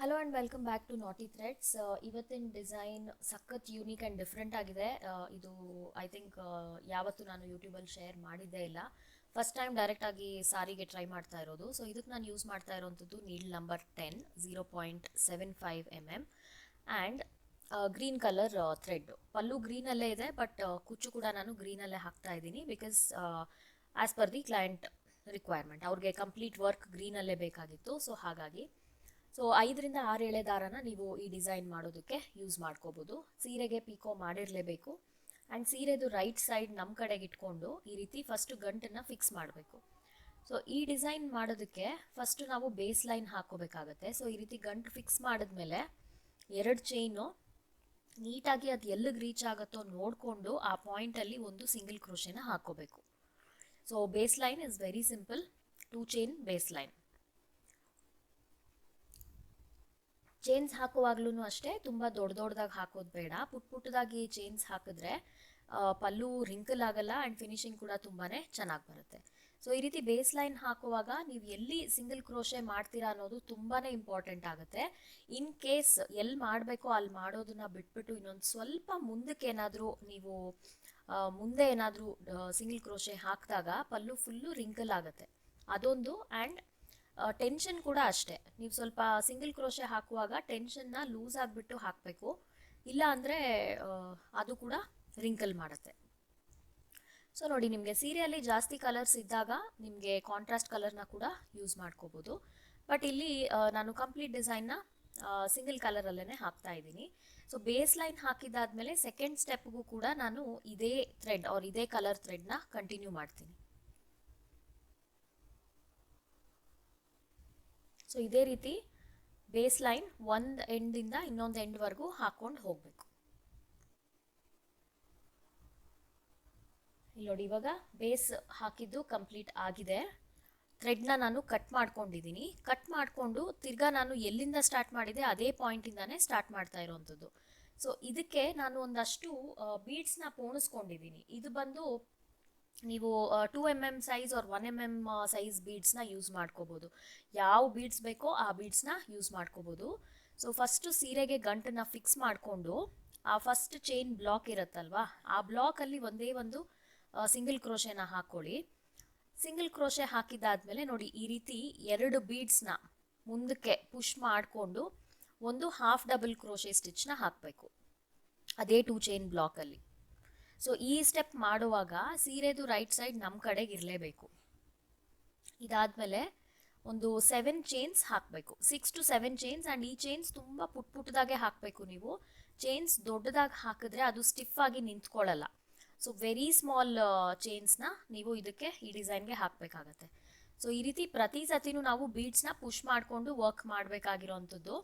Hello and welcome back to naughty threads. ಇವತ್ತಿನ design ಸಖತ್ unique and different ಆಗಿದೆ. ಇದು ಐ ಥಿಂಕ್ ಯಾವತ್ತೂ ನಾನು ಯೂಟ್ಯೂಬಲ್ಲಿ ಶೇರ್ ಮಾಡಿದ್ದೇ ಇಲ್ಲ. ಫಸ್ಟ್ ಟೈಮ್ ಡೈರೆಕ್ಟಾಗಿ ಸಾರಿಗೆ ಟ್ರೈ ಮಾಡ್ತಾ ಇರೋದು. ಸೊ ಇದಕ್ಕೆ ನಾನು ಯೂಸ್ ಮಾಡ್ತಾ ಇರೋವಂಥದ್ದು needle number 10 0.75 mm and green colour thread. ಪಲ್ಲು ಗ್ರೀನಲ್ಲೇ ಇದೆ, ಬಟ್ ಕುಚ್ಚು ಕೂಡ ನಾನು ಗ್ರೀನಲ್ಲೇ ಹಾಕ್ತಾ ಇದ್ದೀನಿ because as per the client requirement. ಅವ್ರಿಗೆ ಕಂಪ್ಲೀಟ್ ವರ್ಕ್ ಗ್ರೀನಲ್ಲೇ ಬೇಕಾಗಿತ್ತು. ಸೊ ಹಾಗಾಗಿ 5ರಿಂದ 6 ಎಳೆ ದಾರನ ನೀವು ಈ ಡಿಸೈನ್ ಮಾಡೋದಕ್ಕೆ ಯೂಸ್ ಮಾಡ್ಕೋಬೋದು. ಸೀರೆಗೆ ಪಿಕೋ ಮಾಡಿರಲೇಬೇಕು. ಆ್ಯಂಡ್ ಸೀರೆದು ರೈಟ್ ಸೈಡ್ ನಮ್ಮ ಕಡೆಗೆ ಇಟ್ಕೊಂಡು ಈ ರೀತಿ ಫಸ್ಟು ಗಂಟನ್ನು ಫಿಕ್ಸ್ ಮಾಡಬೇಕು. ಸೊ ಈ ಡಿಸೈನ್ ಮಾಡೋದಕ್ಕೆ ಫಸ್ಟು ನಾವು ಬೇಸ್ ಲೈನ್ ಹಾಕೋಬೇಕಾಗತ್ತೆ. ಸೊ ಈ ರೀತಿ ಗಂಟು ಫಿಕ್ಸ್ ಮಾಡಿದ್ಮೇಲೆ 2 ಚೈನು ನೀಟಾಗಿ ಅದು ಎಲ್ಲಿಗೆ ರೀಚ್ ಆಗುತ್ತೋ ನೋಡಿಕೊಂಡು ಆ ಪಾಯಿಂಟಲ್ಲಿ ಒಂದು ಸಿಂಗಲ್ ಕ್ರೋಶೆನ ಹಾಕೋಬೇಕು. So base line is very simple, 2 chain base line. Chains ಹಾಕುವಾಗ್ಲೂ ಅಷ್ಟೇ ತುಂಬ ದೊಡ್ಡದಾಗಿ ಹಾಕೋದು ಬೇಡ. ಪುಟ್ಟದಾಗಿ ಚೈನ್ಸ್ ಹಾಕಿದ್ರೆ ಪಲ್ಲು ರಿಂಕಲ್ ಆಗಲ್ಲ ಆ್ಯಂಡ್ ಫಿನಿಶಿಂಗ್ ಕೂಡ ತುಂಬಾ ಚೆನ್ನಾಗಿ ಬರುತ್ತೆ. ಸೊ ಈ ರೀತಿ ಬೇಸ್ ಲೈನ್ ಹಾಕುವಾಗ ನೀವು ಎಲ್ಲಿ ಸಿಂಗಲ್ ಕ್ರೋಶೆ ಮಾಡ್ತೀರಾ ಅನ್ನೋದು ತುಂಬಾ ಇಂಪಾರ್ಟೆಂಟ್ ಆಗುತ್ತೆ. ಇನ್ ಕೇಸ್ ಎಲ್ಲಿ ಮಾಡಬೇಕೋ ಅಲ್ಲಿ ಮಾಡೋದನ್ನ ಬಿಟ್ಬಿಟ್ಟು ಇನ್ನೊಂದು ಸ್ವಲ್ಪ ಮುಂದಕ್ಕೆ ಏನಾದರೂ ನೀವು ಮುಂದೆ ಏನಾದರೂ ಸಿಂಗಲ್ ಕ್ರೋಶೆ ಹಾಕಿದಾಗ ಪಲ್ಲು ಫುಲ್ಲು ರಿಂಕಲ್ ಆಗುತ್ತೆ, ಅದೊಂದು. ಆ್ಯಂಡ್ ಟೆನ್ಷನ್ ಕೂಡ ಅಷ್ಟೇ, ನೀವು ಸ್ವಲ್ಪ ಸಿಂಗಲ್ ಕ್ರೋಶೆ ಹಾಕುವಾಗ ಟೆನ್ಷನ್ನ ಲೂಸ್ ಆಗಿಬಿಟ್ಟು ಹಾಕಬೇಕು, ಇಲ್ಲ ಅಂದರೆ ಅದು ಕೂಡ ರಿಂಕಲ್ ಮಾಡುತ್ತೆ. ಸೊ ನೋಡಿ, ನಿಮಗೆ ಸೀರೆಯಲ್ಲಿ ಜಾಸ್ತಿ ಕಲರ್ಸ್ ಇದ್ದಾಗ ನಿಮಗೆ ಕಾಂಟ್ರಾಸ್ಟ್ ಕಲರ್ನ ಕೂಡ ಯೂಸ್ ಮಾಡ್ಕೋಬೋದು. ಬಟ್ ಇಲ್ಲಿ ನಾನು ಕಂಪ್ಲೀಟ್ ಡಿಸೈನ್ನ ಸಿಂಗಲ್ ಕಲರಲ್ಲೇ ಹಾಕ್ತಾ ಇದ್ದೀನಿ. ಸೊ ಬೇಸ್ ಲೈನ್ ಹಾಕಿದಾದ್ಮೇಲೆ ಸೆಕೆಂಡ್ ಸ್ಟೆಪ್ಗೂ ಕೂಡ ನಾನು ಇದೇ ಥ್ರೆಡ್ ಆರ್ ಇದೇ ಕಲರ್ ಥ್ರೆಡ್ನ ಕಂಟಿನ್ಯೂ ಮಾಡ್ತೀನಿ. ಸೊ ಇದೇ ರೀತಿ ಬೇಸ್ ಲೈನ್ ಒಂದು ಎಂಡಿಂದ ಇನ್ನೊಂದು ಎಂಡ್ವರೆಗೂ ಹಾಕೊಂಡು ಹೋಗಬೇಕು. ಇಲ್ಲಿ ನೋಡಿ, ಇವಾಗ ಬೇಸ್ ಹಾಕಿದ್ದು ಕಂಪ್ಲೀಟ್ ಆಗಿದೆ. ಥ್ರೆಡ್ನ ನಾನು ಕಟ್ ಮಾಡ್ಕೊಂಡಿದ್ದೀನಿ. ಕಟ್ ಮಾಡಿಕೊಂಡು ತಿರ್ಗಾ ನಾನು ಎಲ್ಲಿಂದ ಸ್ಟಾರ್ಟ್ ಮಾಡಿದೆ ಅದೇ ಪಾಯಿಂಟಿಂದಾನೇ ಸ್ಟಾರ್ಟ್ ಮಾಡ್ತಾ ಇರೋವಂಥದ್ದು. ಸೊ ಇದಕ್ಕೆ ನಾನು ಒಂದಷ್ಟು ಬೀಡ್ಸ್ನ ಪೋಣಿಸ್ಕೊಂಡಿದ್ದೀನಿ. ಇದು ಬಂದು ನೀವು 2 mm size or 1 mm size ಬೀಡ್ಸ್ನ ಯೂಸ್ ಮಾಡ್ಕೋಬೋದು. ಯಾವ ಬೀಡ್ಸ್ ಬೇಕೋ ಆ ಬೀಡ್ಸ್ನ ಯೂಸ್ ಮಾಡ್ಕೋಬೋದು. ಸೊ ಫಸ್ಟು ಸೀರೆಗೆ ಗಂಟನ್ನು ಫಿಕ್ಸ್ ಮಾಡಿಕೊಂಡು ಆ ಫಸ್ಟ್ ಚೈನ್ ಬ್ಲಾಕ್ ಇರುತ್ತಲ್ವಾ, ಆ ಬ್ಲಾಕಲ್ಲಿ ಒಂದೇ ಒಂದು ಸಿಂಗಲ್ ಕ್ರೋಶೆನ ಹಾಕ್ಕೊಳ್ಳಿ. ಸಿಂಗಲ್ ಕ್ರೋಶೆ ಹಾಕಿದಾದ್ಮೇಲೆ ನೋಡಿ, ಈ ರೀತಿ 2 ಬೀಡ್ಸ್ನ ಮುಂದಕ್ಕೆ ಪುಷ್ ಮಾಡಿಕೊಂಡು ಒಂದು ಹಾಫ್ ಡಬಲ್ ಕ್ರೋಶೆ ಸ್ಟಿಚ್ನ ಹಾಕಬೇಕು ಅದೇ 2 ಚೈನ್ ಬ್ಲಾಕಲ್ಲಿ. ಸೊ ಈ ಸ್ಟೆಪ್ ಮಾಡುವಾಗ ಸೀರೆದು ರೈಟ್ ಸೈಡ್ ನಮ್ಮ ಕಡೆಗೆ ಇರಲೇಬೇಕು. ಇದಾದಮೇಲೆ ಒಂದು 7 ಚೈನ್ಸ್ ಹಾಕಬೇಕು, 6 to 7 ಚೈನ್ಸ್. ಆ್ಯಂಡ್ ಈ ಚೈನ್ಸ್ ತುಂಬ ಪುಟ್ಟದಾಗೆ ಹಾಕಬೇಕು. ನೀವು ಚೈನ್ಸ್ ದೊಡ್ಡದಾಗಿ ಹಾಕಿದ್ರೆ ಅದು ಸ್ಟಿಫ್ ಆಗಿ ನಿಂತ್ಕೊಳ್ಳಲ್ಲ. ಸೊ ವೆರಿ ಸ್ಮಾಲ್ ಚೈನ್ಸ್ನ ನೀವು ಇದಕ್ಕೆ ಈ ಡಿಸೈನ್ಗೆ ಹಾಕಬೇಕಾಗತ್ತೆ. ಸೊ ಈ ರೀತಿ ಪ್ರತಿ ಸತಿನೂ ನಾವು ಬೀಡ್ಸ್ನ ಪುಷ್ ಮಾಡಿಕೊಂಡು ವರ್ಕ್ ಮಾಡಬೇಕಾಗಿರೋವಂಥದ್ದು.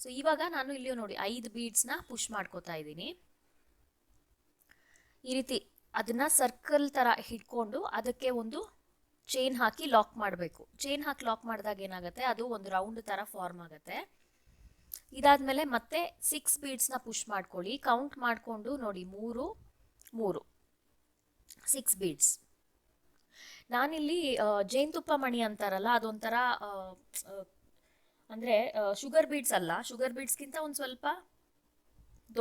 ಸೊ ಇವಾಗ ನಾನು ಇಲ್ಲಿ ನೋಡಿ 5 ಬೀಡ್ಸ್ನ ಪುಷ್ ಮಾಡ್ಕೋತಾ ಇದ್ದೀನಿ. ಈ ರೀತಿ ಅದನ್ನು ಸರ್ಕಲ್ ಥರ ಹಿಡ್ಕೊಂಡು ಅದಕ್ಕೆ ಒಂದು ಚೈನ್ ಹಾಕಿ ಲಾಕ್ ಮಾಡಬೇಕು. ಚೈನ್ ಹಾಕಿ ಲಾಕ್ ಮಾಡಿದಾಗ ಏನಾಗುತ್ತೆ, ಅದು ಒಂದು ರೌಂಡ್ ಥರ ಫಾರ್ಮ್ ಆಗುತ್ತೆ. ಇದಾದಮೇಲೆ ಮತ್ತೆ 6 ಬೀಡ್ಸ್ನ ಪುಷ್ ಮಾಡ್ಕೊಳ್ಳಿ. ಕೌಂಟ್ ಮಾಡಿಕೊಂಡು ನೋಡಿ, 3 6 ಬೀಡ್ಸ್. ನಾನಿಲ್ಲಿ ಜೇನುತುಪ್ಪ ಮಣಿ ಅಂತಾರಲ್ಲ, ಅದೊಂಥರ ಅಂದರೆ ಶುಗರ್ ಬೀಡ್ಸ್ ಅಲ್ಲ, ಶುಗರ್ ಬೀಡ್ಸ್ಗಿಂತ ಒಂದು ಸ್ವಲ್ಪ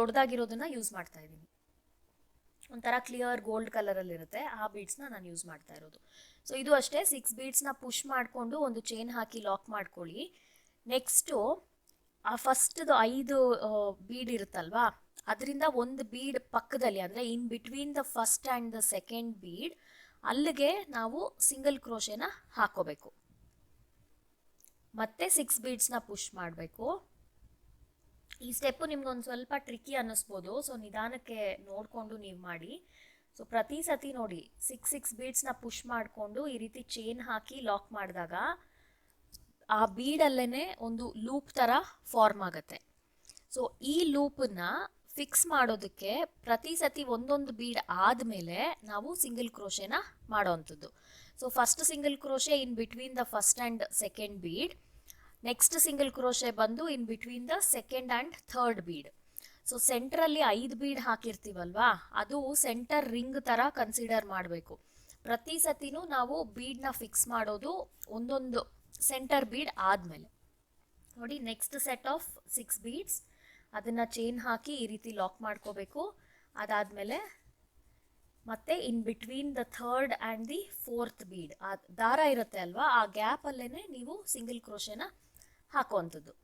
ದೊಡ್ಡದಾಗಿರೋದನ್ನು ಯೂಸ್ ಮಾಡ್ತಾ ಇದ್ದೀನಿ. ಒಂಥರ ಕ್ಲಿಯರ್ ಗೋಲ್ಡ್ ಕಲರಲ್ಲಿರುತ್ತೆ, ಆ ಬೀಡ್ಸ್ನ ನಾನು ಯೂಸ್ ಮಾಡ್ತಾ ಇರೋದು. ಸೊ ಇದು ಅಷ್ಟೇ, 6 ಬೀಡ್ಸ್ನ ಪುಷ್ ಮಾಡಿಕೊಂಡು ಒಂದು ಚೈನ್ ಹಾಕಿ ಲಾಕ್ ಮಾಡ್ಕೊಳ್ಳಿ. ನೆಕ್ಸ್ಟು ಆ ಫಸ್ಟ್ದು 5 ಬೀಡ್ ಇರುತ್ತಲ್ವಾ, ಅದರಿಂದ ಒಂದು ಬೀಡ್ ಪಕ್ಕದಲ್ಲಿ, ಅಂದರೆ in between the first and the second bead, ಅಲ್ಲಿಗೆ ನಾವು ಸಿಂಗಲ್ ಕ್ರೋಶೆನ ಹಾಕೋಬೇಕು. ಮತ್ತೆ 6 ಬೀಡ್ಸ್ನ ಪುಷ್ ಮಾಡಬೇಕು. ಈ ಸ್ಟೆಪ್ಪು ನಿಮ್ಗೊಂದು ಸ್ವಲ್ಪ ಟ್ರಿಕ್ಕಿ ಅನ್ನಿಸ್ಬೋದು, ಸೊ ನಿಧಾನಕ್ಕೆ ನೋಡಿಕೊಂಡು ನೀವು ಮಾಡಿ. ಸೊ ಪ್ರತಿ ಸತಿ ನೋಡಿ 6 ಬೀಡ್ಸ್ನ ಪುಷ್ ಮಾಡಿಕೊಂಡು ಈ ರೀತಿ ಚೈನ್ ಹಾಕಿ ಲಾಕ್ ಮಾಡಿದಾಗ ಆ ಬೀಡಲ್ಲೇ ಒಂದು ಲೂಪ್ ಥರ ಫಾರ್ಮ್ ಆಗುತ್ತೆ. ಸೊ ಈ ಲೂಪನ್ನ ಫಿಕ್ಸ್ ಮಾಡೋದಕ್ಕೆ ಪ್ರತಿ ಸತಿ ಒಂದೊಂದು ಬೀಡ್ ಆದಮೇಲೆ ನಾವು ಸಿಂಗಲ್ ಕ್ರೋಶೆನ ಮಾಡೋವಂಥದ್ದು. So first single crochet in between the first and second bead, next single crochet ಬಂದು in between the second and third bead. So ಸೆಂಟ್ರಲ್ಲಿ 5 ಬೀಡ್ ಹಾಕಿರ್ತೀವಲ್ವಾ, ಅದು ಸೆಂಟರ್ ರಿಂಗ್ ಥರ ಕನ್ಸಿಡರ್ ಮಾಡಬೇಕು. ಪ್ರತಿ ಸತಿನೂ ನಾವು ಬೀಡ್ನ ಫಿಕ್ಸ್ ಮಾಡೋದು ಒಂದೊಂದು ಸೆಂಟರ್ ಬೀಡ್ ಆದಮೇಲೆ. ನೋಡಿ ನೆಕ್ಸ್ಟ್ ಸೆಟ್ ಆಫ್ 6 ಬೀಡ್ಸ್ ಅದನ್ನು ಚೈನ್ ಹಾಕಿ ಈ ರೀತಿ ಲಾಕ್ ಮಾಡ್ಕೋಬೇಕು. ಅದಾದಮೇಲೆ ಮತ್ತೆ in between the third and the fourth bead ಆ ದಾರ ಇರುತ್ತೆ ಅಲ್ವಾ, ಆ ಗ್ಯಾಪಲ್ಲೇ ನೀವು ಸಿಂಗಲ್ ಕ್ರೋಶೆನ ಹಾಕುವಂಥದ್ದು.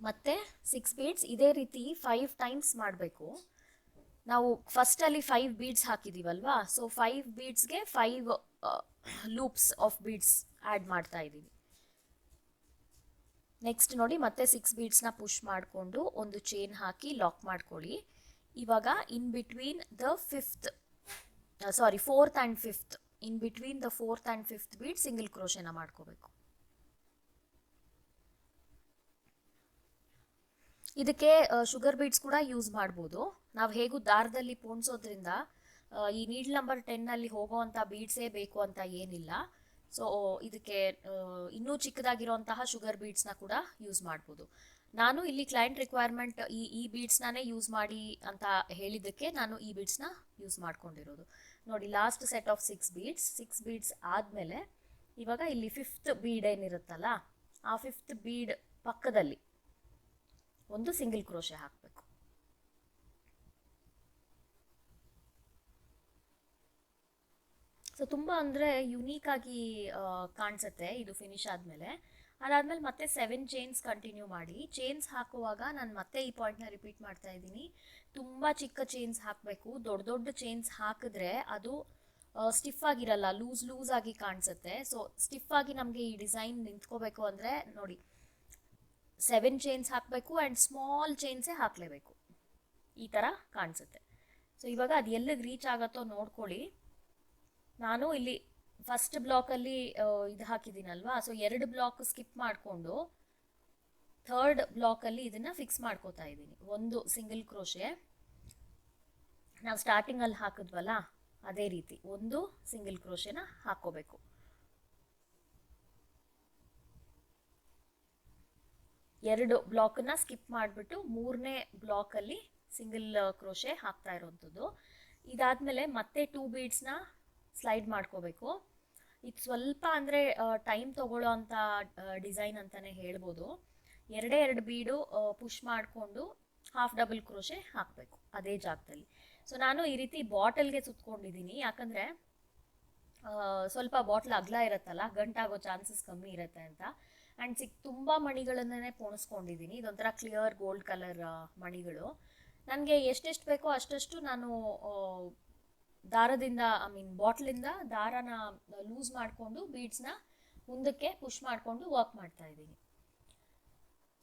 ಮತ್ತೆ 6 ಬೀಡ್ಸ್ ಇದೇ ರೀತಿ 5 ಟೈಮ್ಸ್ ಮಾಡಬೇಕು. ನಾವು ಫಸ್ಟಲ್ಲಿ 5 ಬೀಡ್ಸ್ ಹಾಕಿದ್ದೀವಲ್ವಾ, ಸೊ 5 ಬೀಡ್ಸ್ಗೆ 5 ಲೂಪ್ಸ್ ಆಫ್ ಬೀಡ್ಸ್ ಆ್ಯಡ್ ಮಾಡ್ತಾ ಇದ್ದೀವಿ. ನೆಕ್ಸ್ಟ್ ನೋಡಿ ಮತ್ತೆ 6 ಬೀಡ್ಸ್ನ ಪುಷ್ ಮಾಡಿಕೊಂಡು ಒಂದು ಚೈನ್ ಹಾಕಿ ಲಾಕ್ ಮಾಡ್ಕೊಳ್ಳಿ. ಇವಾಗ in between the fourth and fifth, in between the fourth and fifth bead single ಕ್ರೋಶೆನ ಮಾಡ್ಕೋಬೇಕು. ಇದಕ್ಕೆ ಶುಗರ್ ಬೀಡ್ಸ್ ಕೂಡ ಯೂಸ್ ಮಾಡ್ಬೋದು. ನಾವು ಹೇಗೂ ದಾರದಲ್ಲಿ ಪೋಣಿಸೋದ್ರಿಂದ ಈ ನೀಡ್ಲ್ ನಂಬರ್ 10ನಲ್ಲಿ ಹೋಗೋವಂಥ ಬೀಡ್ಸೇ ಬೇಕು ಅಂತ ಏನಿಲ್ಲ. ಸೊ ಇದಕ್ಕೆ ಇನ್ನೂ ಚಿಕ್ಕದಾಗಿರೋಂತಹ ಶುಗರ್ ಬೀಡ್ಸ್ನ ಕೂಡ ಯೂಸ್ ಮಾಡ್ಬೋದು. ನಾನು ಇಲ್ಲಿ ಕ್ಲೈಂಟ್ ರಿಕ್ವೈರ್ಮೆಂಟ್ ಈ ಬೀಡ್ಸ್ನೇ ಯೂಸ್ ಮಾಡಿ ಅಂತ ಹೇಳಿದ್ದಕ್ಕೆ ನಾನು ಈ ಬೀಡ್ಸ್ನ ಯೂಸ್ ಮಾಡ್ಕೊಂಡಿರೋದು. ನೋಡಿ ಲಾಸ್ಟ್ ಸೆಟ್ ಆಫ್ 6 ಬೀಡ್ಸ್ ಆದಮೇಲೆ ಇವಾಗ ಇಲ್ಲಿ 5th ಬೀಡ್ ಏನಿರುತ್ತಲ್ಲ, ಆ 5th ಬೀಡ್ ಪಕ್ಕದಲ್ಲಿ ಒಂದು ಸಿಂಗಲ್ ಕ್ರೋಶೆ ಹಾಕಬೇಕು. ಸೊ ತುಂಬ ಅಂದರೆ ಯುನೀಕ್ ಆಗಿ ಕಾಣಿಸುತ್ತೆ ಇದು ಫಿನಿಶ್ ಆದಮೇಲೆ. ಅದಾದಮೇಲೆ ಮತ್ತೆ 7 ಚೈನ್ಸ್ ಕಂಟಿನ್ಯೂ ಮಾಡಿ. ಚೈನ್ಸ್ ಹಾಕುವಾಗ ನಾನು ಮತ್ತೆ ಈ ಪಾಯಿಂಟ್ನ ರಿಪೀಟ್ ಮಾಡ್ತಾ ಇದ್ದೀನಿ, ತುಂಬ ಚಿಕ್ಕ ಚೈನ್ಸ್ ಹಾಕಬೇಕು. ದೊಡ್ಡ ಚೈನ್ಸ್ ಹಾಕಿದ್ರೆ ಅದು ಸ್ಟಿಫ್ ಆಗಿರಲ್ಲ, ಲೂಸ್ ಆಗಿ ಕಾಣಿಸುತ್ತೆ. ಸೊ ಸ್ಟಿಫ್ ಆಗಿ ನಮಗೆ ಈ ಡಿಸೈನ್ ನಿಂತ್ಕೋಬೇಕು ಅಂದರೆ ನೋಡಿ 7 ಚೈನ್ಸ್ ಹಾಕಬೇಕು ಆ್ಯಂಡ್ ಸ್ಮಾಲ್ ಚೈನ್ಸೇ ಹಾಕಲೇಬೇಕು. ಈ ಥರ ಕಾಣಿಸುತ್ತೆ. ಸೊ ಇವಾಗ ಅದು ಎಲ್ಲಿಗೆ ರೀಚ್ ಆಗುತ್ತೋ ನೋಡ್ಕೊಳ್ಳಿ. ನಾನು ಇಲ್ಲಿ ಫಸ್ಟ್ ಬ್ಲಾಕಲ್ಲಿ ಇದು ಹಾಕಿದ್ದೀನಲ್ವಾ, ಸೊ 2 ಬ್ಲಾಕ್ ಸ್ಕಿಪ್ ಮಾಡಿಕೊಂಡು ಥರ್ಡ್ ಬ್ಲಾಕಲ್ಲಿ ಇದನ್ನು ಫಿಕ್ಸ್ ಮಾಡ್ಕೋತಾ ಇದ್ದೀನಿ. ಒಂದು ಸಿಂಗಲ್ ಕ್ರೋಶೆ ನಾವು ಸ್ಟಾರ್ಟಿಂಗಲ್ಲಿ ಹಾಕಿದ್ವಲ್ಲ ಅದೇ ರೀತಿ ಒಂದು ಸಿಂಗಲ್ ಕ್ರೋಶೆನ ಹಾಕೋಬೇಕು. ಎರಡು ಬ್ಲಾಕನ್ನ ಸ್ಕಿಪ್ ಮಾಡಿಬಿಟ್ಟು 3ನೇ ಬ್ಲಾಕಲ್ಲಿ ಸಿಂಗಲ್ ಕ್ರೋಶೆ ಹಾಕ್ತಾ ಇರೋವಂಥದ್ದು. ಇದಾದಮೇಲೆ ಮತ್ತೆ 2 ಬೀಡ್ಸ್ನ ಸ್ಲೈಡ್ ಮಾಡ್ಕೋಬೇಕು. ಇದು ಸ್ವಲ್ಪ ಅಂದರೆ ಟೈಮ್ ತೊಗೊಳ್ಳೋ ಅಂಥ ಡಿಸೈನ್ ಅಂತಲೇ ಹೇಳ್ಬೋದು. 2 ಬೀಡು ಪುಷ್ ಮಾಡಿಕೊಂಡು ಹಾಫ್ ಡಬಲ್ ಕ್ರೋಶೆ ಹಾಕಬೇಕು ಅದೇ ಜಾಗದಲ್ಲಿ. ಸೊ ನಾನು ಈ ರೀತಿ ಬಾಟಲ್ಗೆ ಸುತ್ಕೊಂಡಿದ್ದೀನಿ, ಯಾಕಂದರೆ ಸ್ವಲ್ಪ ಬಾಟ್ಲ್ ಅಗಲ ಇರುತ್ತಲ್ಲ, ಗಂಟಾಗೋ ಚಾನ್ಸಸ್ ಕಮ್ಮಿ ಇರುತ್ತೆ ಅಂತ. ಆ್ಯಂಡ್ ತುಂಬ ಮಣಿಗಳನ್ನೇ ಪೋಣಿಸ್ಕೊಂಡಿದ್ದೀನಿ. ಇದೊಂಥರ ಕ್ಲಿಯರ್ ಗೋಲ್ಡ್ ಕಲರ್ ಮಣಿಗಳು. ನನಗೆ ಎಷ್ಟೆಷ್ಟು ಬೇಕೋ ಅಷ್ಟಷ್ಟು ನಾನು ದಾರದಿಂದ ಬಾಟ್ಲಿಂದ ದಾರನ ಲೂಸ್ ಮಾಡಿಕೊಂಡು ಬೀಡ್ಸ್ನ ಮುಂದಕ್ಕೆ ಪುಷ್ ಮಾಡಿಕೊಂಡು ವರ್ಕ್ ಮಾಡ್ತಾ ಇದ್ದೀನಿ.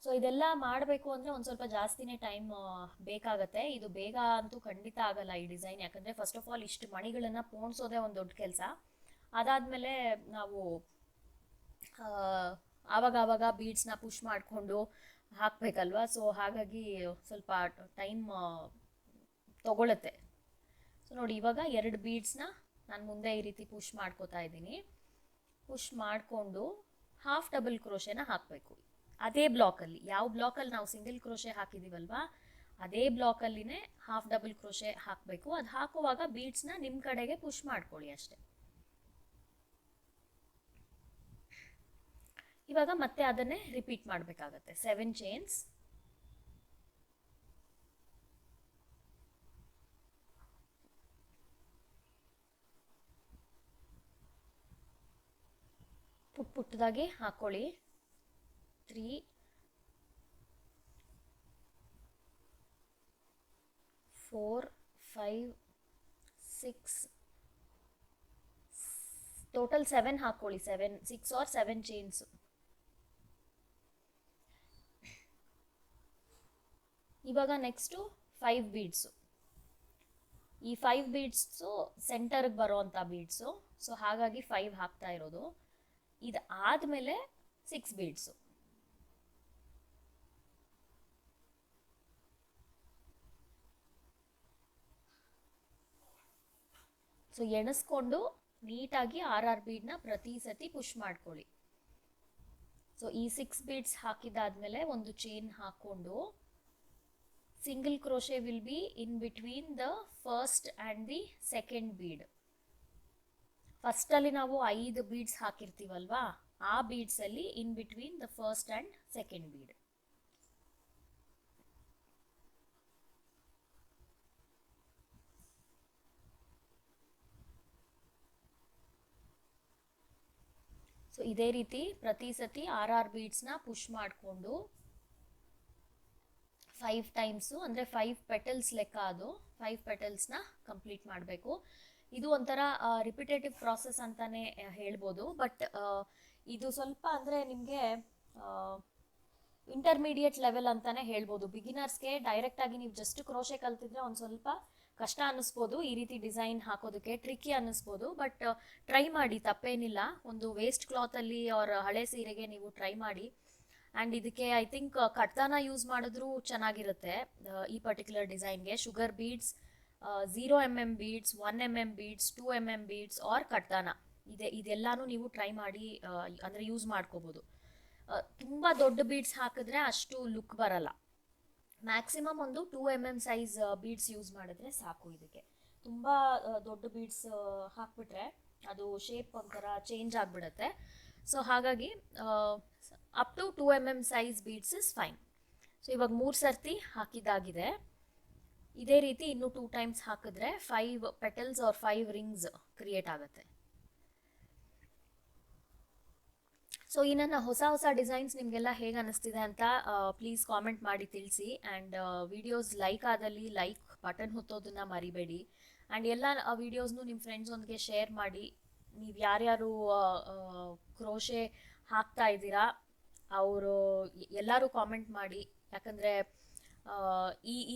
ಸೊ ಇದೆಲ್ಲ ಮಾಡಬೇಕು ಅಂದರೆ ಒಂದು ಸ್ವಲ್ಪ ಜಾಸ್ತಿನೇ ಟೈಮ್ ಬೇಕಾಗತ್ತೆ. ಇದು ಬೇಗ ಅಂತೂ ಖಂಡಿತ ಆಗಲ್ಲ ಈ ಡಿಸೈನ್, ಯಾಕಂದರೆ ಫಸ್ಟ್ ಆಫ್ ಆಲ್ ಇಷ್ಟು ಮಣಿಗಳನ್ನು ಪೋಣಿಸೋದೇ ಒಂದು ದೊಡ್ಡ ಕೆಲಸ. ಅದಾದಮೇಲೆ ನಾವು ಆವಾಗ ಬೀಡ್ಸ್ನ ಪುಷ್ ಮಾಡಿಕೊಂಡು ಹಾಕಬೇಕಲ್ವ. ಸೊ ಹಾಗಾಗಿ ಸ್ವಲ್ಪ ಟೈಮ್ ತಗೊಳುತ್ತೆ. ಸೊ ನೋಡಿ ಇವಾಗ 2 ಬೀಡ್ಸ್ನ ನಾನು ಮುಂದೆ ಈ ರೀತಿ ಪುಷ್ ಮಾಡ್ಕೋತಾ ಇದ್ದೀನಿ. ಪುಷ್ ಮಾಡಿಕೊಂಡು ಹಾಫ್ ಡಬಲ್ ಕ್ರೋಶೆನ ಹಾಕಬೇಕು ಅದೇ ಬ್ಲಾಕಲ್ಲಿ. ಯಾವ ಬ್ಲಾಕಲ್ಲಿ ನಾವು ಸಿಂಗಲ್ ಕ್ರೋಶೆ ಹಾಕಿದ್ದೀವಲ್ವಾ ಅದೇ ಬ್ಲಾಕಲ್ಲಿನೇ ಹಾಫ್ ಡಬಲ್ ಕ್ರೋಶೆ ಹಾಕಬೇಕು. ಅದು ಹಾಕುವಾಗ ಬೀಡ್ಸ್ನ ನಿಮ್ಮ ಕಡೆಗೆ ಪುಷ್ ಮಾಡ್ಕೊಳ್ಳಿ ಅಷ್ಟೆ. ಇವಾಗ ಮತ್ತೆ ಅದನ್ನೇ ರಿಪೀಟ್ ಮಾಡಬೇಕಾಗತ್ತೆ. 7 ಚೈನ್ಸ್, ಪುಟ್ಟದಾಗಿ ಹಾಕೊಳ್ಳಿ. 3 4 5 6 ಟೋಟಲ್ 7 ಹಾಕೊಳ್ಳಿ. 6 or 7 ಚೈನ್ಸ್. ಇವಾಗ ನೆಕ್ಸ್ಟು 5 ಬೀಡ್ಸು. ಈ 5 ಬೀಡ್ಸು ಸೆಂಟರ್ಗೆ ಬರೋವಂಥ ಬೀಡ್ಸು. ಸೊ ಹಾಗಾಗಿ 5 ಹಾಕ್ತಾ ಇರೋದು. ಇದು ಆದಮೇಲೆ 6 ಬೀಡ್ಸು. ಸೊ ಎಣಿಸ್ಕೊಂಡು ನೀಟಾಗಿ 6 ಬೀಡ್ನ ಪ್ರತಿ ಸತಿ ಪುಷ್ ಮಾಡ್ಕೊಳ್ಳಿ. ಸೊ ಈ 6 ಬೀಡ್ಸ್ ಹಾಕಿದಾದ್ಮೇಲೆ ಒಂದು ಚೈನ್ ಹಾಕ್ಕೊಂಡು single crochet will be in between the first and the second bead. ಫಸ್ಟಲ್ಲಿ ನಾವು 5 ಬೀಡ್ಸ್ ಹಾಕಿರ್ತೀವಲ್ವಾ, ಆ ಬೀಡ್ಸಲ್ಲಿ in between the first and second bead. So ಇದೇ ರೀತಿ ಪ್ರತಿ ಸತಿ ಆರ್ ಬೀಡ್ಸ್ನ ಪುಷ್ ಮಾಡಿಕೊಂಡು 5 ಟೈಮ್ಸು, ಅಂದರೆ 5 ಪೆಟಲ್ಸ್ ಲೆಕ್ಕ, ಅದು 5 ಪೆಟಲ್ಸ್ನ ಕಂಪ್ಲೀಟ್ ಮಾಡಬೇಕು. ಇದು ಒಂಥರ ರಿಪಿಟೇಟಿವ್ ಪ್ರಾಸೆಸ್ ಅಂತಾನೆ ಹೇಳ್ಬೋದು. ಬಟ್ ಇದು ಸ್ವಲ್ಪ ಅಂದರೆ ನಿಮಗೆ ಇಂಟರ್ಮೀಡಿಯೇಟ್ ಲೆವೆಲ್ ಅಂತಾನೆ ಹೇಳ್ಬೋದು. ಬಿಗಿನರ್ಸ್ಗೆ ಡೈರೆಕ್ಟಾಗಿ ನೀವು ಜಸ್ಟ್ ಕ್ರೋಶೆ ಕಲ್ತಿದ್ರೆ ಒಂದು ಸ್ವಲ್ಪ ಕಷ್ಟ ಅನ್ನಿಸ್ಬೋದು, ಈ ರೀತಿ ಡಿಸೈನ್ ಹಾಕೋದಕ್ಕೆ ಟ್ರಿಕ್ಕಿ ಅನ್ನಿಸ್ಬೋದು. ಬಟ್ ಟ್ರೈ ಮಾಡಿ, ತಪ್ಪೇನಿಲ್ಲ. ಒಂದು ವೇಸ್ಟ್ ಕ್ಲಾತಲ್ಲಿ ಅವ್ರ ಹಳೆ ಸೀರೆಗೆ ನೀವು ಟ್ರೈ ಮಾಡಿ. ಆ್ಯಂಡ್ ಇದಕ್ಕೆ ಐ ಥಿಂಕ್ ಕಟ್ದಾನ ಯೂಸ್ ಮಾಡಿದ್ರೂ ಚೆನ್ನಾಗಿರುತ್ತೆ. ಈ ಪರ್ಟಿಕ್ಯುಲರ್ ಡಿಸೈನ್ಗೆ sugar beads, 0 mm beads, 1 mm beads, 2 mm beads or ಕಟ್ದಾನ ಇದೆಲ್ಲಾನು ನೀವು ಟ್ರೈ ಮಾಡಿ, ಅಂದರೆ ಯೂಸ್ ಮಾಡ್ಕೋಬೋದು. ತುಂಬ ದೊಡ್ಡ ಬೀಡ್ಸ್ ಹಾಕಿದ್ರೆ ಅಷ್ಟು ಲುಕ್ ಬರಲ್ಲ. ಮ್ಯಾಕ್ಸಿಮಮ್ ಒಂದು 2 mm ಸೈಜ್ ಬೀಡ್ಸ್ ಯೂಸ್ ಮಾಡಿದ್ರೆ ಸಾಕು. ಇದಕ್ಕೆ ತುಂಬ ದೊಡ್ಡ ಬೀಡ್ಸ್ ಹಾಕ್ಬಿಟ್ರೆ ಅದು ಶೇಪ್ ಒಂಥರ ಚೇಂಜ್ ಆಗಿಬಿಡುತ್ತೆ. ಸೊ ಹಾಗಾಗಿ up to 2 mm size beads is fine. So ಇವಾಗ 3 ಸರ್ತಿ ಹಾಕಿದ್ದಾಗಿದೆ. ಇದೇ ರೀತಿ ಇನ್ನೂ 2 ಟೈಮ್ಸ್ ಹಾಕಿದ್ರೆ 5 ಪೆಟಲ್ಸ್ ಆರ್ 5 ರಿಂಗ್ಸ್ ಕ್ರಿಯೇಟ್ ಆಗುತ್ತೆ. ಸೊ ಈ ನನ್ನ ಹೊಸ ಡಿಸೈನ್ಸ್ ನಿಮಗೆಲ್ಲ ಹೇಗೆ ಅನ್ನಿಸ್ತಿದೆ ಅಂತ ಪ್ಲೀಸ್ ಕಾಮೆಂಟ್ ಮಾಡಿ ತಿಳಿಸಿ. ಆ್ಯಂಡ್ ವಿಡಿಯೋಸ್ ಲೈಕ್ ಆದಲ್ಲಿ ಲೈಕ್ ಬಟನ್ ಹೊತ್ತೋದನ್ನು ಮರಿಬೇಡಿ. ಆ್ಯಂಡ್ ಎಲ್ಲ ವಿಡಿಯೋಸ್ನು ನಿಮ್ಮ ಫ್ರೆಂಡ್ಸೊಂದಿಗೆ ಶೇರ್ ಮಾಡಿ. ನೀವು ಯಾರ್ಯಾರು ಕ್ರೋಶೆ ಹಾಕ್ತಾ ಇದ್ದೀರಾ ಅವರು ಎಲ್ಲರೂ ಕಾಮೆಂಟ್ ಮಾಡಿ. ಯಾಕಂದರೆ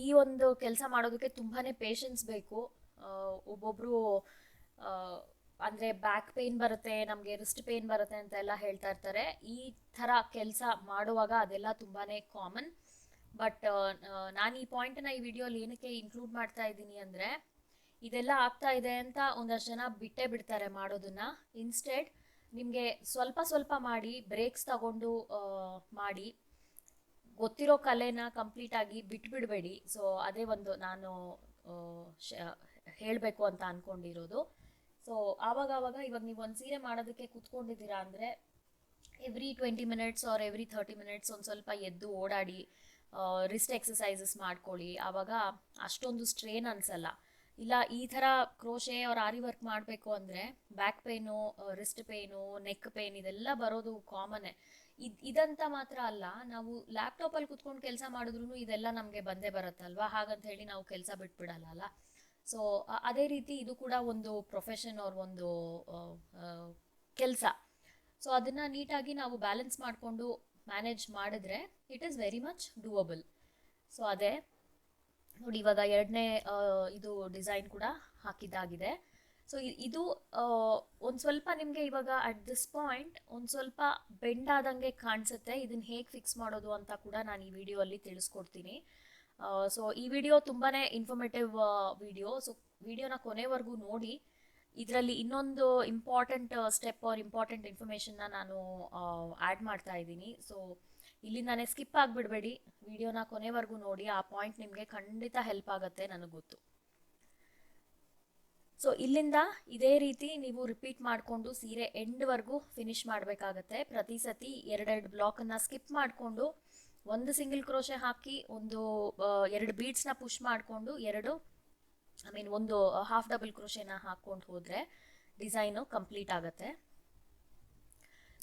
ಈ ಒಂದು ಕೆಲಸ ಮಾಡೋದಕ್ಕೆ ತುಂಬಾ ಪೇಷನ್ಸ್ ಬೇಕು. ಒಬ್ಬೊಬ್ಬರು ಅಂದರೆ ಬ್ಯಾಕ್ ಪೇಯ್ನ್ ಬರುತ್ತೆ, ನಮಗೆ ರಿಸ್ಟ್ ಪೇಯ್ನ್ ಬರುತ್ತೆ ಅಂತ ಎಲ್ಲ ಹೇಳ್ತಾ ಇರ್ತಾರೆ. ಈ ಥರ ಕೆಲಸ ಮಾಡುವಾಗ ಅದೆಲ್ಲ ತುಂಬಾ ಕಾಮನ್. ಬಟ್ ನಾನು ಈ ಪಾಯಿಂಟನ್ನು ಈ ವಿಡಿಯೋಲಿ ಏನಕ್ಕೆ ಇನ್ಕ್ಲೂಡ್ ಮಾಡ್ತಾ ಇದ್ದೀನಿ ಅಂದರೆ, ಇದೆಲ್ಲ ಆಗ್ತಾ ಇದೆ ಅಂತ ಒಂದಷ್ಟು ಜನ ಬಿಟ್ಟೇ ಬಿಡ್ತಾರೆ ಮಾಡೋದನ್ನು. ಇನ್ಸ್ಟೆಡ್ ನಿಮಗೆ ಸ್ವಲ್ಪ ಮಾಡಿ ಬ್ರೇಕ್ಸ್ ತಗೊಂಡು ಮಾಡಿ, ಗೊತ್ತಿರೋ ಕಲೆನ ಕಂಪ್ಲೀಟಾಗಿ ಬಿಟ್ಬಿಡಬೇಡಿ. ಸೊ ಅದೇ ಒಂದು ನಾನು ಹೇಳಬೇಕು ಅಂತ ಅಂದ್ಕೊಂಡಿರೋದು. ಸೊ ಆವಾಗ ಇವಾಗ ನೀವು ಒಂದು ಸೀರೆ ಮಾಡೋದಕ್ಕೆ ಕೂತ್ಕೊಂಡಿದ್ದೀರಾ ಅಂದರೆ every 20 minutes R every 30 minutes ಒಂದು ಸ್ವಲ್ಪ ಎದ್ದು ಓಡಾಡಿ, ರಿಸ್ಟ್ ಎಕ್ಸಸೈಸಸ್ ಮಾಡ್ಕೊಳ್ಳಿ. ಆವಾಗ ಅಷ್ಟೊಂದು ಸ್ಟ್ರೇನ್ ಅನಿಸಲ್ಲ. ಇಲ್ಲ ಈ ಥರ ಕ್ರೋಶೆ ಅವ್ರ ಆರಿ ವರ್ಕ್ ಮಾಡಬೇಕು ಅಂದರೆ back pain, wrist pain, neck pain ಇದೆಲ್ಲ ಬರೋದು ಕಾಮನ್ನೇ. ಇದಂತ ಮಾತ್ರ ಅಲ್ಲ, ನಾವು ಲ್ಯಾಪ್ಟಾಪಲ್ಲಿ ಕುತ್ಕೊಂಡು ಕೆಲಸ ಮಾಡಿದ್ರೂ ಇದೆಲ್ಲ ನಮಗೆ ಬಂದೇ ಬರುತ್ತಲ್ವಾ. ಹಾಗಂತ ಹೇಳಿ ನಾವು ಕೆಲಸ ಬಿಟ್ಬಿಡಲ್ಲ. ಸೊ ಅದೇ ರೀತಿ ಇದು ಕೂಡ ಒಂದು ಪ್ರೊಫೆಷನ್ ಅವ್ರ ಒಂದು ಕೆಲಸ. ಸೊ ಅದನ್ನು ನೀಟಾಗಿ ನಾವು ಬ್ಯಾಲೆನ್ಸ್ ಮಾಡಿಕೊಂಡು ಮ್ಯಾನೇಜ್ ಮಾಡಿದ್ರೆ it is very much doable. So ಅದೇ ನೋಡಿ, ಇವಾಗ ಎರಡನೇ ಇದು ಡಿಸೈನ್ ಕೂಡ ಹಾಕಿದ್ದಾಗಿದೆ. ಸೊ ಇದು ಒಂದು ಸ್ವಲ್ಪ ನಿಮಗೆ ಇವಾಗ ಅಟ್ ದಿಸ್ ಪಾಯಿಂಟ್ ಒಂದು ಸ್ವಲ್ಪ ಬೆಂಡ್ ಆದಂಗೆ ಕಾಣಿಸುತ್ತೆ. ಇದನ್ನು ಹೇಗೆ ಫಿಕ್ಸ್ ಮಾಡೋದು ಅಂತ ಕೂಡ ನಾನು ಈ ವಿಡಿಯೋ ಅಲ್ಲಿ ತಿಳಿಸ್ಕೊಡ್ತೀನಿ. ಸೊ ಈ ವಿಡಿಯೋ ತುಂಬಾ ಇನ್ಫಾರ್ಮೇಟಿವ್ ವಿಡಿಯೋ. ಸೊ ವಿಡಿಯೋನ ಕೊನೆವರೆಗೂ ನೋಡಿ. ಇದರಲ್ಲಿ ಇನ್ನೊಂದು ಇಂಪಾರ್ಟೆಂಟ್ ಸ್ಟೆಪ್ ಆರ್ ಇಂಪಾರ್ಟೆಂಟ್ ಇನ್ಫಾರ್ಮೇಷನ್ನ ನಾನು ಆ್ಯಡ್ ಮಾಡ್ತಾ ಇದ್ದೀನಿ. ಸೊ ಇಲ್ಲಿಂದಾನೇ ಸ್ಕಿಪ್ ಆಗಿಬಿಡಬೇಡಿ, ವಿಡಿಯೋನ ಕೊನೆವರೆಗೂ ನೋಡಿ. ಆ ಪಾಯಿಂಟ್ ನಿಮಗೆ ಖಂಡಿತ ಹೆಲ್ಪ್ ಆಗುತ್ತೆ, ನನಗೆ ಗೊತ್ತು. ಸೊ ಇಲ್ಲಿಂದ ಇದೇ ರೀತಿ ನೀವು ರಿಪೀಟ್ ಮಾಡಿಕೊಂಡು ಸೀರೆ ಎಂಡ್ವರೆಗೂ ಫಿನಿಶ್ ಮಾಡಬೇಕಾಗತ್ತೆ. ಪ್ರತಿ ಸತಿ 2 ಬ್ಲಾಕನ್ನು ಸ್ಕಿಪ್ ಮಾಡಿಕೊಂಡು ಒಂದು ಸಿಂಗಲ್ ಕ್ರೋಶೆ ಹಾಕಿ ಒಂದು 2 ಬೀಡ್ಸ್ನ ಪುಷ್ ಮಾಡಿಕೊಂಡು ಒಂದು ಹಾಫ್ ಡಬಲ್ ಕ್ರೋಶೆನ ಹಾಕ್ಕೊಂಡು ಹೋದರೆ ಡಿಸೈನು ಕಂಪ್ಲೀಟ್ ಆಗುತ್ತೆ.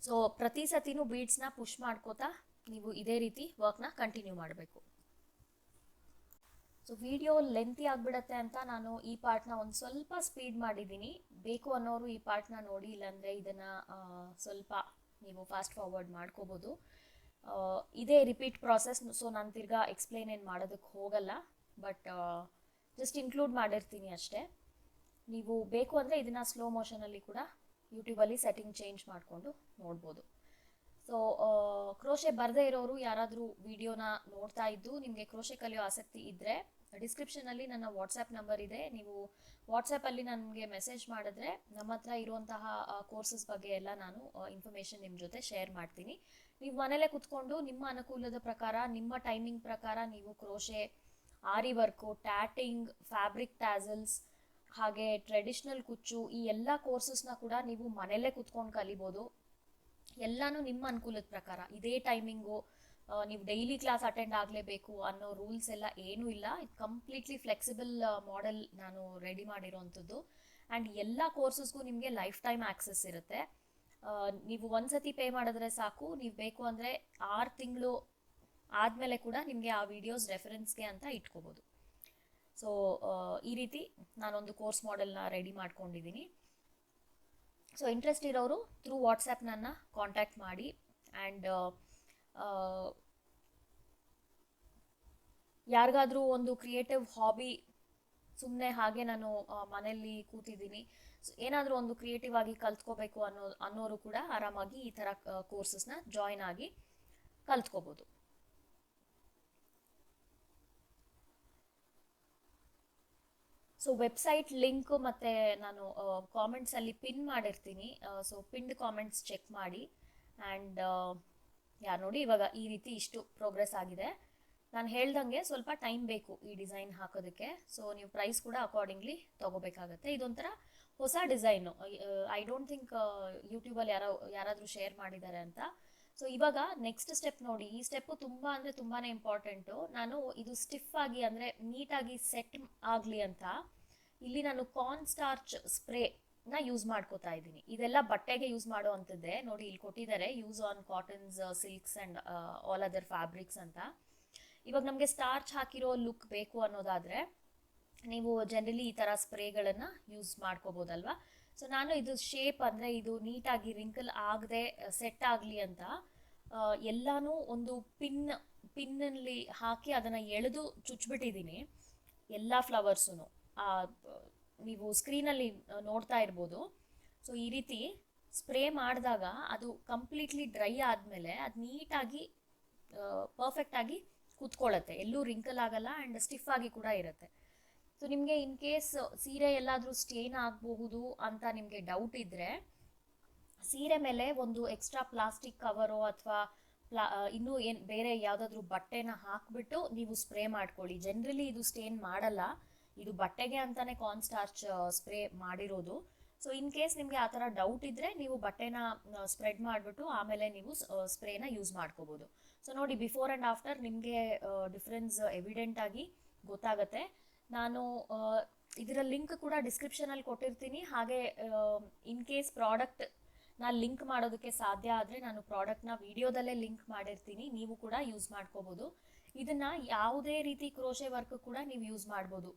ಸೊ ಪ್ರತಿ ಸತಿನೂ ಬೀಡ್ಸ್ನ ಪುಷ್ ಮಾಡ್ಕೋತಾ ನೀವು ಇದೇ ರೀತಿ ವರ್ಕ್ನ ಕಂಟಿನ್ಯೂ ಮಾಡಬೇಕು. ಸೊ ವಿಡಿಯೋ ಲೆಂತಿ ಆಗಿಬಿಡತ್ತೆ ಅಂತ ನಾನು ಈ ಪಾರ್ಟ್ನ ಒಂದು ಸ್ವಲ್ಪ ಸ್ಪೀಡ್ ಮಾಡಿದ್ದೀನಿ. ಬೇಕು ಅನ್ನೋರು ಈ ಪಾರ್ಟ್ನ ನೋಡಿ, ಇಲ್ಲಾಂದರೆ ಇದನ್ನು ಸ್ವಲ್ಪ ನೀವು ಫಾಸ್ಟ್ ಫಾರ್ವರ್ಡ್ ಮಾಡ್ಕೋಬೋದು. ಇದೇ ರಿಪೀಟ್ ಪ್ರಾಸೆಸ್. ಸೊ ನಾನು ತಿರ್ಗಾ ಎಕ್ಸ್ಪ್ಲೇನ್ ಏನು ಮಾಡೋದಕ್ಕೆ ಹೋಗಲ್ಲ, ಬಟ್ ಜಸ್ಟ್ ಇನ್ಕ್ಲೂಡ್ ಮಾಡಿರ್ತೀನಿ ಅಷ್ಟೇ. ನೀವು ಬೇಕು ಅಂದರೆ ಇದನ್ನು ಸ್ಲೋ ಮೋಷನಲ್ಲಿ ಕೂಡ ಯೂಟ್ಯೂಬಲ್ಲಿ ಸೆಟ್ಟಿಂಗ್ ಚೇಂಜ್ ಮಾಡಿಕೊಂಡು ನೋಡ್ಬೋದು. ಸೊ ಕ್ರೋಶೆ ಬರದೇ ಇರೋರು ಯಾರಾದರೂ ವಿಡಿಯೋನ ನೋಡ್ತಾ ಇದ್ದು ನಿಮಗೆ ಕ್ರೋಶೆ ಕಲಿಯೋ ಆಸಕ್ತಿ ಇದ್ದರೆ ಡಿಸ್ಕ್ರಿಪ್ಷನಲ್ಲಿ ನನ್ನ ವಾಟ್ಸಪ್ ನಂಬರ್ ಇದೆ. ನೀವು ವಾಟ್ಸಪ್ಪಲ್ಲಿ ನನಗೆ ಮೆಸೇಜ್ ಮಾಡಿದ್ರೆ ನಮ್ಮ ಹತ್ರ ಇರುವಂತಹ ಕೋರ್ಸಸ್ ಬಗ್ಗೆ ಎಲ್ಲ ನಾನು ಇನ್ಫಾರ್ಮೇಷನ್ ನಿಮ್ಮ ಜೊತೆ ಶೇರ್ ಮಾಡ್ತೀನಿ. ನೀವು ಮನೇಲೇ ಕುತ್ಕೊಂಡು ನಿಮ್ಮ ಅನುಕೂಲದ ಪ್ರಕಾರ, ನಿಮ್ಮ ಟೈಮಿಂಗ್ ಪ್ರಕಾರ ನೀವು ಕ್ರೋಶೆ, ಆರಿ ವರ್ಕು, ಟ್ಯಾಟಿಂಗ್, ಫ್ಯಾಬ್ರಿಕ್ ಟ್ಯಾಸಲ್ಸ್, ಹಾಗೆ ಟ್ರೆಡಿಷ್ನಲ್ ಕುಚ್ಚು, ಈ ಎಲ್ಲ ಕೋರ್ಸಸ್ನ ಕೂಡ ನೀವು ಮನೆಯಲ್ಲೇ ಕುತ್ಕೊಂಡು ಕಲಿಬೋದು. ಎಲ್ಲಾನು ನಿಮ್ಮ ಅನುಕೂಲದ ಪ್ರಕಾರ ಇದೇ ಟೈಮಿಂಗು, ನೀವು ಡೈಲಿ ಕ್ಲಾಸ್ ಅಟೆಂಡ್ ಆಗಲೇಬೇಕು ಅನ್ನೋ ರೂಲ್ಸ್ ಎಲ್ಲ ಏನೂ ಇಲ್ಲ. ಇದು ಕಂಪ್ಲೀಟ್ಲಿ ಫ್ಲೆಕ್ಸಿಬಲ್ ಮಾಡೆಲ್ ನಾನು ರೆಡಿ ಮಾಡಿರೋವಂಥದ್ದು. ಆ್ಯಂಡ್ ಎಲ್ಲ ಕೋರ್ಸಸ್ಗೂ ನಿಮಗೆ ಲೈಫ್ ಟೈಮ್ ಆಕ್ಸೆಸ್ ಇರುತ್ತೆ. ನೀವು ಒಂದ್ಸತಿ ಪೇ ಮಾಡಿದ್ರೆ ಸಾಕು, ನೀವು ಬೇಕು ಅಂದರೆ 6 ತಿಂಗಳು ಆದಮೇಲೆ ಕೂಡ ನಿಮಗೆ ಆ ವಿಡಿಯೋಸ್ ರೆಫರೆನ್ಸ್ಗೆ ಅಂತ ಇಟ್ಕೋಬೋದು. ಸೊ ಈ ರೀತಿ ನಾನೊಂದು ಕೋರ್ಸ್ ಮಾಡೆಲ್ನ ರೆಡಿ ಮಾಡ್ಕೊಂಡಿದ್ದೀನಿ. ಸೊ ಇಂಟ್ರೆಸ್ಟ್ ಇರೋರು ಥ್ರೂ ವಾಟ್ಸಪ್ ನನ್ನ ಕಾಂಟ್ಯಾಕ್ಟ್ ಮಾಡಿ. ಆ್ಯಂಡ್ ಯಾರಿಗಾದ್ರೂ ಒಂದು ಕ್ರಿಯೇಟಿವ್ ಹಾಬಿ, ಸುಮ್ಮನೆ ಹಾಗೆ ನಾನು ಮನೆಯಲ್ಲಿ ಕೂತಿದ್ದೀನಿ, ಏನಾದರೂ ಒಂದು ಕ್ರಿಯೇಟಿವ್ ಆಗಿ ಕಲ್ತ್ಕೋಬೇಕು ಅನ್ನೋರು ಕೂಡ ಆರಾಮಾಗಿ ಈ ಥರ ಕೋರ್ಸಸ್ನ ಜಾಯಿನ್ ಆಗಿ ಕಲ್ತ್ಕೋಬೋದು. ಸೊ ವೆಬ್ಸೈಟ್ ಲಿಂಕ್ ಮತ್ತು ನಾನು ಕಾಮೆಂಟ್ಸಲ್ಲಿ ಪಿನ್ ಮಾಡಿರ್ತೀನಿ. ಸೊ ಪಿನ್ಡ್ ಕಾಮೆಂಟ್ಸ್ ಚೆಕ್ ಮಾಡಿ. ಆ್ಯಂಡ್ ನೋಡಿ ಇವಾಗ ಈ ರೀತಿ ಇಷ್ಟು ಪ್ರೋಗ್ರೆಸ್ ಆಗಿದೆ. ನಾನು ಹೇಳ್ದಂಗೆ ಸ್ವಲ್ಪ ಟೈಮ್ ಬೇಕು ಈ ಡಿಸೈನ್ ಹಾಕೋದಕ್ಕೆ. ಸೊ ನೀವು ಪ್ರೈಸ್ ಕೂಡ ಅಕಾರ್ಡಿಂಗ್ಲಿ ತೊಗೋಬೇಕಾಗತ್ತೆ. ಇದೊಂಥರ ಹೊಸ ಡಿಸೈನು. ಐ ಡೋಂಟ್ ಥಿಂಕ್ ಯೂಟ್ಯೂಬಲ್ಲಿ ಯಾರಾದರೂ ಶೇರ್ ಮಾಡಿದ್ದಾರೆ ಅಂತ. ಸೊ ಇವಾಗ ನೆಕ್ಸ್ಟ್ ಸ್ಟೆಪ್ ನೋಡಿ. ಈ ಸ್ಟೆಪ್ಪು ತುಂಬ ಅಂದರೆ ತುಂಬಾ ಇಂಪಾರ್ಟೆಂಟು. ನಾನು ಇದು ಸ್ಟಿಫ್ ಆಗಿ ಅಂದರೆ ನೀಟಾಗಿ ಸೆಟ್ ಆಗಲಿ ಅಂತ ಇಲ್ಲಿ ನಾನು ಕಾರ್ನ್ ಸ್ಟಾರ್ಚ್ ಸ್ಪ್ರೇನ ಯೂಸ್ ಮಾಡ್ಕೋತಾ ಇದ್ದೀನಿ. ಇದೆಲ್ಲ ಬಟ್ಟೆಗೆ ಯೂಸ್ ಮಾಡೋ ಅಂಥದ್ದೇ. ನೋಡಿ ಇಲ್ಲಿ ಕೊಟ್ಟಿದ್ದಾರೆ, use on cottons, silks and all other fabrics ಅಂತ. ಇವಾಗ ನಮಗೆ ಸ್ಟಾರ್ಚ್ ಹಾಕಿರೋ ಲುಕ್ ಬೇಕು ಅನ್ನೋದಾದರೆ ನೀವು ಜನರಲಿ ಈ ಥರ ಸ್ಪ್ರೇಗಳನ್ನು ಯೂಸ್ ಮಾಡ್ಕೋಬೋದಲ್ವಾ. ಸೊ ನಾನು ಇದು ಶೇಪ್ ಅಂದರೆ ಇದು ನೀಟಾಗಿ ರಿಂಕಲ್ ಆಗದೆ ಸೆಟ್ ಆಗಲಿ ಅಂತ ಎಲ್ಲನೂ ಒಂದು ಪಿನ್ನಲ್ಲಿ ಹಾಕಿ ಅದನ್ನು ಎಳೆದು ಚುಚ್ಚಿಬಿಟ್ಟಿದ್ದೀನಿ ಎಲ್ಲ ಫ್ಲವರ್ಸೂ. ನೀವು ಸ್ಕ್ರೀನಲ್ಲಿ ನೋಡ್ತಾ ಇರ್ಬೋದು. ಸೊ ಈ ರೀತಿ ಸ್ಪ್ರೇ ಮಾಡಿದಾಗ ಅದು ಕಂಪ್ಲೀಟ್ಲಿ ಡ್ರೈ ಆದಮೇಲೆ ಅದು ನೀಟಾಗಿ ಪರ್ಫೆಕ್ಟಾಗಿ ಕೂತ್ಕೊಳ್ಳುತ್ತೆ, ಎಲ್ಲೂ ರಿಂಕಲ್ ಆಗಲ್ಲ ಆ್ಯಂಡ್ ಸ್ಟಿಫ್ ಆಗಿ ಕೂಡ ಇರುತ್ತೆ. ಸೊ ನಿಮಗೆ ಇನ್ ಕೇಸ್ ಸೀರೆ ಎಲ್ಲಾದರೂ ಸ್ಟೇನ್ ಆಗಬಹುದು ಅಂತ ನಿಮಗೆ ಡೌಟ್ ಇದ್ದರೆ ಸೀರೆ ಮೇಲೆ ಒಂದು ಎಕ್ಸ್ಟ್ರಾ ಪ್ಲಾಸ್ಟಿಕ್ ಕವರೋ ಅಥವಾ ಇನ್ನೂ ಬೇರೆ ಯಾವುದಾದ್ರೂ ಬಟ್ಟೆನ ಹಾಕಿಬಿಟ್ಟು ನೀವು ಸ್ಪ್ರೇ ಮಾಡ್ಕೊಳ್ಳಿ. ಜನರಲಿ ಇದು ಸ್ಟೇನ್ ಮಾಡಲ್ಲ, ಇದು ಬಟ್ಟೆಗೆ ಅಂತಲೇ ಕಾರ್ನ್ ಸ್ಟಾರ್ಚ್ ಸ್ಪ್ರೇ ಮಾಡಿರೋದು. ಸೊ ಇನ್ ಕೇಸ್ ನಿಮಗೆ ಆ ಥರ ಡೌಟ್ ಇದ್ದರೆ ನೀವು ಬಟ್ಟೆನ ಸ್ಪ್ರೆಡ್ ಮಾಡಿಬಿಟ್ಟು ಆಮೇಲೆ ನೀವು ಸ್ಪ್ರೇನ ಯೂಸ್ ಮಾಡ್ಕೋಬೋದು. ಸೊ ನೋಡಿ ಬಿಫೋರ್ ಆ್ಯಂಡ್ ಆಫ್ಟರ್ ನಿಮಗೆ ಡಿಫ್ರೆನ್ಸ್ ಎವಿಡೆಂಟ್ ಆಗಿ ಗೊತ್ತಾಗುತ್ತೆ. ನಾನು ಇದರ ಲಿಂಕ್ ಕೂಡ ಡಿಸ್ಕ್ರಿಪ್ಷನಲ್ಲಿ ಕೊಟ್ಟಿರ್ತೀನಿ. ಹಾಗೆ ಇನ್ ಕೇಸ್ ಪ್ರಾಡಕ್ಟ್ನ ಲಿಂಕ್ ಮಾಡೋದಕ್ಕೆ ಸಾಧ್ಯ ಆದರೆ ನಾನು ಪ್ರಾಡಕ್ಟ್ನ ವಿಡಿಯೋದಲ್ಲೇ ಲಿಂಕ್ ಮಾಡಿರ್ತೀನಿ, ನೀವು ಕೂಡ ಯೂಸ್ ಮಾಡ್ಕೋಬೋದು. ಇದನ್ನು ಯಾವುದೇ ರೀತಿ ಕ್ರೋಶೆ ವರ್ಕ್ ಕೂಡ ನೀವು ಯೂಸ್ ಮಾಡ್ಬೋದು.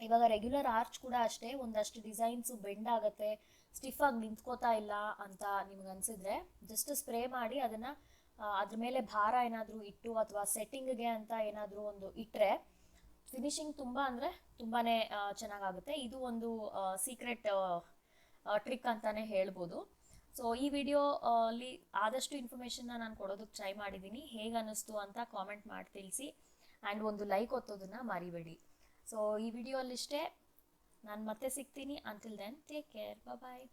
ಇವಾಗ ರೆಗ್ಯುಲರ್ ಆರ್ಚ್ ಕೂಡ ಅಷ್ಟೇ, ಒಂದಷ್ಟು ಡಿಸೈನ್ಸು ಬೆಂಡ್ ಆಗುತ್ತೆ, ಸ್ಟಿಫಾಗಿ ನಿಂತ್ಕೋತಾ ಇಲ್ಲ ಅಂತ ನಿಮ್ಗೆ ಅನಿಸಿದ್ರೆ ಜಸ್ಟ್ ಸ್ಪ್ರೇ ಮಾಡಿ ಅದನ್ನು ಅದ್ರ ಮೇಲೆ ಭಾರ ಏನಾದರೂ ಇಟ್ಟು ಅಥವಾ ಸೆಟ್ಟಿಂಗ್ಗೆ ಅಂತ ಏನಾದರೂ ಒಂದು ಇಟ್ಟರೆ ಫಿನಿಶಿಂಗ್ ತುಂಬ ಅಂದರೆ ತುಂಬಾ ಚೆನ್ನಾಗಾಗುತ್ತೆ. ಇದು ಒಂದು ಸೀಕ್ರೆಟ್ ಟ್ರಿಕ್ ಅಂತಲೇ ಹೇಳ್ಬೋದು. ಸೊ ಈ ವಿಡಿಯೋ ಅಲ್ಲಿ ಆದಷ್ಟು ಇನ್ಫಾರ್ಮೇಷನ್ನ ನಾನು ಕೊಡೋದಕ್ಕೆ ಟ್ರೈ ಮಾಡಿದ್ದೀನಿ. ಹೇಗೆ ಅನ್ನಿಸ್ತು ಅಂತ ಕಾಮೆಂಟ್ ಮಾಡಿ ತಿಳಿಸಿ. ಆ್ಯಂಡ್ ಒಂದು ಲೈಕ್ ಒತ್ತೋದನ್ನು ಮರಿಬೇಡಿ. ಸೊ ಈ ವಿಡಿಯೋ ಅಲ್ಲಿಷ್ಟೇ. ನಾನು ಮತ್ತೆ ಸಿಗ್ತೀನಿ. ಅಂಟಿಲ್ ದೆನ್ ಟೇಕ್ ಕೇರ್, ಬಾಯ್.